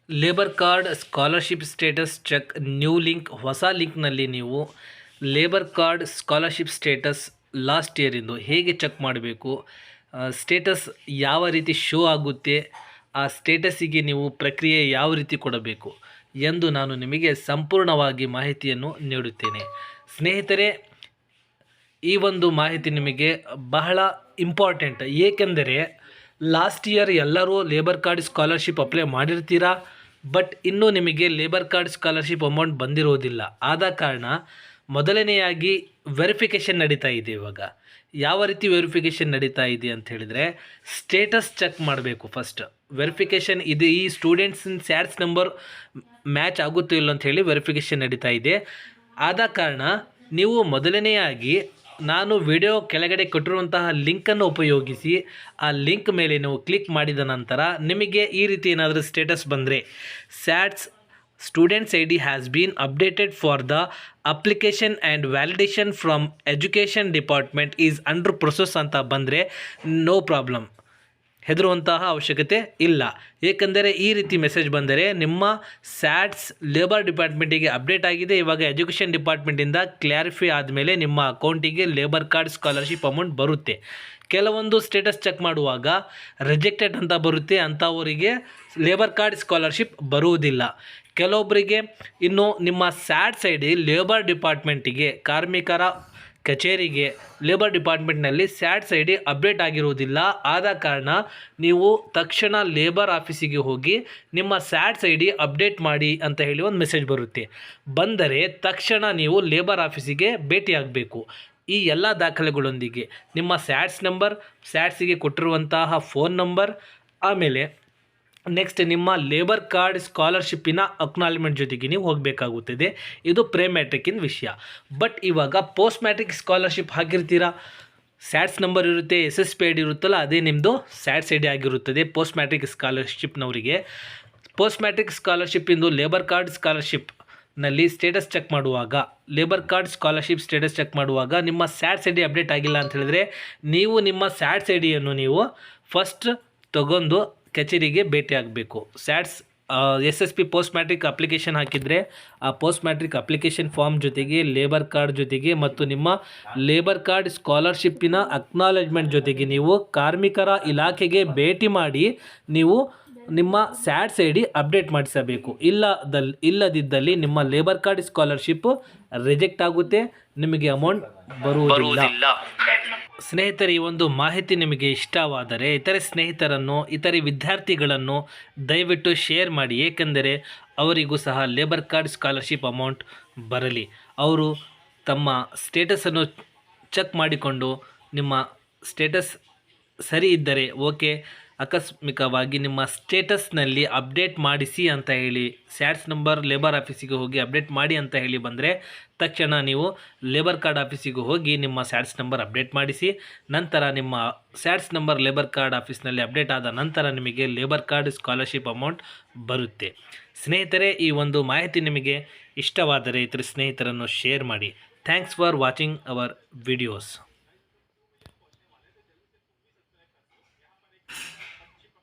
Labour card scholarship status check new link ಹೊಸ ಲಿಂಕ್ನಲ್ಲಿ ನೀವು labour card scholarship status last ಇಯರಿಂದು ಹೇಗೆ ಚೆಕ್ ಮಾಡಬೇಕು, ಸ್ಟೇಟಸ್ ಯಾವ ರೀತಿ ಶೋ ಆಗುತ್ತೆ, ಆ ಸ್ಟೇಟಸ್ಸಿಗೆ ನೀವು ಪ್ರಕ್ರಿಯೆ ಯಾವ ರೀತಿ ಕೊಡಬೇಕು ಎಂದು ನಾನು ನಿಮಗೆ ಸಂಪೂರ್ಣವಾಗಿ ಮಾಹಿತಿಯನ್ನು ನೀಡುತ್ತೇನೆ. ಸ್ನೇಹಿತರೆ, ಈ ಒಂದು ಮಾಹಿತಿ ನಿಮಗೆ ಬಹಳ ಇಂಪಾರ್ಟೆಂಟ್. ಏಕೆಂದರೆ ಲಾಸ್ಟ್ ಇಯರ್ ಎಲ್ಲರೂ ಲೇಬರ್ ಕಾರ್ಡ್ ಸ್ಕಾಲರ್ಶಿಪ್ ಅಪ್ಲೈ ಮಾಡಿರ್ತೀರಾ, ಬಟ್ ಇನ್ನೂ ನಿಮಗೆ ಲೇಬರ್ ಕಾರ್ಡ್ ಸ್ಕಾಲರ್ಶಿಪ್ ಅಮೌಂಟ್ ಬಂದಿರೋದಿಲ್ಲ. ಆದ ಕಾರಣ ಮೊದಲನೆಯಾಗಿ ವೆರಿಫಿಕೇಷನ್ ನಡೀತಾ ಇದೆ. ಇವಾಗ ಯಾವ ರೀತಿ ವೆರಿಫಿಕೇಷನ್ ನಡೀತಾ ಇದೆ ಅಂತ ಹೇಳಿದರೆ, ಸ್ಟೇಟಸ್ ಚೆಕ್ ಮಾಡಬೇಕು. ಫಸ್ಟ್ ವೆರಿಫಿಕೇಷನ್ ಇದು ಈ ಸ್ಟೂಡೆಂಟ್ಸಿನ ಸ್ಯಾಟ್ಸ್ ನಂಬರ್ ಮ್ಯಾಚ್ ಆಗುತ್ತೋ ಇಲ್ಲ ಅಂತ ಹೇಳಿ ವೆರಿಫಿಕೇಷನ್ ನಡೀತಾ ಇದೆ. ಆದ ಕಾರಣ ನೀವು ಮೊದಲನೆಯಾಗಿ ನಾನು ವಿಡಿಯೋ ಕೆಳಗಡೆ ಕೊಟ್ಟಿರುವಂತಹ ಲಿಂಕನ್ನು ಉಪಯೋಗಿಸಿ ಆ ಲಿಂಕ್ ಮೇಲೆ ನೀವು ಕ್ಲಿಕ್ ಮಾಡಿದ ನಂತರ ನಿಮಗೆ ಈ ರೀತಿ ಏನಾದರೂ ಸ್ಟೇಟಸ್ ಬಂದರೆ, SATS students ID has been updated for the application and validation from education department is under process ಅಂತ ಬಂದರೆ ನೋ ಪ್ರಾಬ್ಲಮ್, ಹೆದರುವಂತಹ ಅವಶ್ಯಕತೆ ಇಲ್ಲ. ಏಕೆಂದರೆ ಈ ರೀತಿ ಮೆಸೇಜ್ ಬಂದರೆ ನಿಮ್ಮ ಸ್ಯಾಟ್ಸ್ ಲೇಬರ್ ಡಿಪಾರ್ಟ್ಮೆಂಟಿಗೆ ಅಪ್ಡೇಟ್ ಆಗಿದೆ. ಇವಾಗ ಎಜುಕೇಷನ್ ಡಿಪಾರ್ಟ್ಮೆಂಟಿಂದ ಕ್ಲಾರಿಫೈ ಆದಮೇಲೆ ನಿಮ್ಮ ಅಕೌಂಟಿಗೆ ಲೇಬರ್ ಕಾರ್ಡ್ ಸ್ಕಾಲರ್ಶಿಪ್ ಅಮೌಂಟ್ ಬರುತ್ತೆ. ಕೆಲವೊಂದು ಸ್ಟೇಟಸ್ ಚೆಕ್ ಮಾಡುವಾಗ ರಿಜೆಕ್ಟೆಡ್ ಅಂತ ಬರುತ್ತೆ, ಅಂಥವರಿಗೆ ಲೇಬರ್ ಕಾರ್ಡ್ ಸ್ಕಾಲರ್ಶಿಪ್ ಬರುವುದಿಲ್ಲ. ಕೆಲವೊಬ್ಬರಿಗೆ ಇನ್ನು ನಿಮ್ಮ ಸ್ಯಾಟ್ಸ್ ID ಲೇಬರ್ ಡಿಪಾರ್ಟ್ಮೆಂಟಿಗೆ, ಕಾರ್ಮಿಕರ ಕಚೇರಿಗೆ ಲೇಬರ್ ಡಿಪಾರ್ಟ್ಮೆಂಟ್ನಲ್ಲಿ ಸ್ಯಾಟ್ಸ್ ID ಅಪ್ಡೇಟ್ ಆಗಿರುವುದಿಲ್ಲ. ಆದ ಕಾರಣ ನೀವು ತಕ್ಷಣ ಲೇಬರ್ ಆಫೀಸಿಗೆ ಹೋಗಿ ನಿಮ್ಮ ಸ್ಯಾಟ್ಸ್ ID ಅಪ್ಡೇಟ್ ಮಾಡಿ ಅಂತ ಹೇಳಿ ಒಂದು ಮೆಸೇಜ್ ಬರುತ್ತೆ. ಬಂದರೆ ತಕ್ಷಣ ನೀವು ಲೇಬರ್ ಆಫೀಸಿಗೆ ಭೇಟಿಯಾಗಬೇಕು. ಈ ಎಲ್ಲ ದಾಖಲೆಗಳೊಂದಿಗೆ ನಿಮ್ಮ ಸ್ಯಾಟ್ಸ್ ನಂಬರ್, ಸ್ಯಾಟ್ಸಿಗೆ ಕೊಟ್ಟಿರುವಂತಹ ಫೋನ್ ನಂಬರ್, ಆಮೇಲೆ ನೆಕ್ಸ್ಟ್ ನಿಮ್ಮ ಲೇಬರ್ ಕಾರ್ಡ್ ಸ್ಕಾಲರ್ಶಿಪ್ಪಿನ ಅಕ್ನಾಲ್ಜ್ಮೆಂಟ್ ಜೊತೆಗೆ ನೀವು ಹೋಗಬೇಕಾಗುತ್ತದೆ. ಇದು ಪ್ರೀ ಮ್ಯಾಟ್ರಿಕ್ಕಿನ ವಿಷಯ. ಬಟ್ ಇವಾಗ ಪೋಸ್ಟ್ ಮ್ಯಾಟ್ರಿಕ್ ಸ್ಕಾಲರ್ಶಿಪ್ ಹಾಕಿರ್ತೀರಾ, ಸ್ಯಾಟ್ಸ್ ನಂಬರ್ ಇರುತ್ತೆ, SSP ID ಇರುತ್ತಲ್ಲ, ಅದೇ ನಿಮ್ಮದು ಸ್ಯಾಟ್ಸ್ ID ಆಗಿರುತ್ತದೆ. ಪೋಸ್ಟ್ ಮ್ಯಾಟ್ರಿಕ್ ಸ್ಕಾಲರ್ಶಿಪ್ನವರಿಗೆ ಪೋಸ್ಟ್ ಮ್ಯಾಟ್ರಿಕ್ ಸ್ಕಾಲರ್ಶಿಪ್ಪಿಂದು ಲೇಬರ್ ಕಾರ್ಡ್ ಸ್ಕಾಲರ್ಶಿಪ್ನಲ್ಲಿ ಸ್ಟೇಟಸ್ ಚೆಕ್ ಮಾಡುವಾಗ, labour card scholarship status check ಮಾಡುವಾಗ ನಿಮ್ಮ ಸ್ಯಾಟ್ಸ್ ID ಅಪ್ಡೇಟ್ ಆಗಿಲ್ಲ ಅಂತ ಹೇಳಿದ್ರೆ, ನೀವು ನಿಮ್ಮ ಸ್ಯಾಟ್ಸ್ IDಯನ್ನು ನೀವು ಫಸ್ಟ್ ತಗೊಂಡು ಕಚೇರಿಗೆ ಭೇಟಿ ಆಗಬೇಕು. ಸ್ಯಾಟ್ಸ್ SSP ಪೋಸ್ಟ್ ಮ್ಯಾಟ್ರಿಕ್ ಅಪ್ಲಿಕೇಶನ್ ಹಾಕಿದರೆ ಆ ಪೋಸ್ಟ್ ಮ್ಯಾಟ್ರಿಕ್ ಅಪ್ಲಿಕೇಶನ್ ಫಾರ್ಮ್ ಜೊತೆಗೆ ಲೇಬರ್ ಕಾರ್ಡ್ ಜೊತೆಗೆ ಮತ್ತು ನಿಮ್ಮ ಲೇಬರ್ ಕಾರ್ಡ್ ಸ್ಕಾಲರ್ಶಿಪ್ಪಿನ ಅಕ್ನಾಲೆಜ್ಮೆಂಟ್ ಜೊತೆಗೆ ನೀವು ಕಾರ್ಮಿಕರ ಇಲಾಖೆಗೆ ಭೇಟಿ ಮಾಡಿ ನೀವು ನಿಮ್ಮ ಸ್ಯಾಟ್ಸ್ ID ಅಪ್ಡೇಟ್ ಮಾಡಿಸಬೇಕು. ಇಲ್ಲದಿದ್ದಲ್ಲಿ ನಿಮ್ಮ ಲೇಬರ್ ಕಾರ್ಡ್ ಸ್ಕಾಲರ್ಶಿಪ್ ರಿಜೆಕ್ಟ್ ಆಗುತ್ತೆ, ನಿಮಗೆ ಅಮೌಂಟ್ ಬರುವುದಿಲ್ಲ. ಸ್ನೇಹಿತರೆ, ಈ ಒಂದು ಮಾಹಿತಿ ನಿಮಗೆ ಇಷ್ಟವಾದರೆ ಇತರೆ ಸ್ನೇಹಿತರನ್ನು, ಇತರೆ ವಿದ್ಯಾರ್ಥಿಗಳನ್ನು ದಯವಿಟ್ಟು ಶೇರ್ ಮಾಡಿ. ಏಕೆಂದರೆ ಅವರಿಗೂ ಸಹ ಲೇಬರ್ ಕಾರ್ಡ್ ಸ್ಕಾಲರ್ಶಿಪ್ ಅಮೌಂಟ್ ಬರಲಿ. ಅವರು ತಮ್ಮ ಸ್ಟೇಟಸನ್ನು ಚೆಕ್ ಮಾಡಿಕೊಂಡು ನಿಮ್ಮ ಸ್ಟೇಟಸ್ ಸರಿ ಇದ್ದರೆ ಓಕೆ, ಆಕಸ್ಮಿಕವಾಗಿ ನಿಮ್ಮ ಸ್ಟೇಟಸ್ನಲ್ಲಿ ಅಪ್ಡೇಟ್ ಮಾಡಿಸಿ ಅಂತ ಹೇಳಿ ಸ್ಯಾಟ್ಸ್ ನಂಬರ್ ಲೇಬರ್ ಆಫೀಸಿಗೆ ಹೋಗಿ ಅಪ್ಡೇಟ್ ಮಾಡಿ ಅಂತ ಹೇಳಿ ಬಂದರೆ ತಕ್ಷಣ ನೀವು ಲೇಬರ್ ಕಾರ್ಡ್ ಆಫೀಸಿಗೆ ಹೋಗಿ ನಿಮ್ಮ ಸ್ಯಾಟ್ಸ್ ನಂಬರ್ ಅಪ್ಡೇಟ್ ಮಾಡಿಸಿ. ನಂತರ ನಿಮ್ಮ ಸ್ಯಾಟ್ಸ್ ನಂಬರ್ ಲೇಬರ್ ಕಾರ್ಡ್ ಆಫೀಸ್ನಲ್ಲಿ ಅಪ್ಡೇಟ್ ಆದ ನಂತರ ನಿಮಗೆ ಲೇಬರ್ ಕಾರ್ಡ್ ಸ್ಕಾಲರ್ಶಿಪ್ ಅಮೌಂಟ್ ಬರುತ್ತೆ. ಸ್ನೇಹಿತರೆ, ಈ ಒಂದು ಮಾಹಿತಿ ನಿಮಗೆ ಇಷ್ಟವಾದರೆ ಇತರ ಸ್ನೇಹಿತರನ್ನು ಶೇರ್ ಮಾಡಿ. Thanks for watching our videos.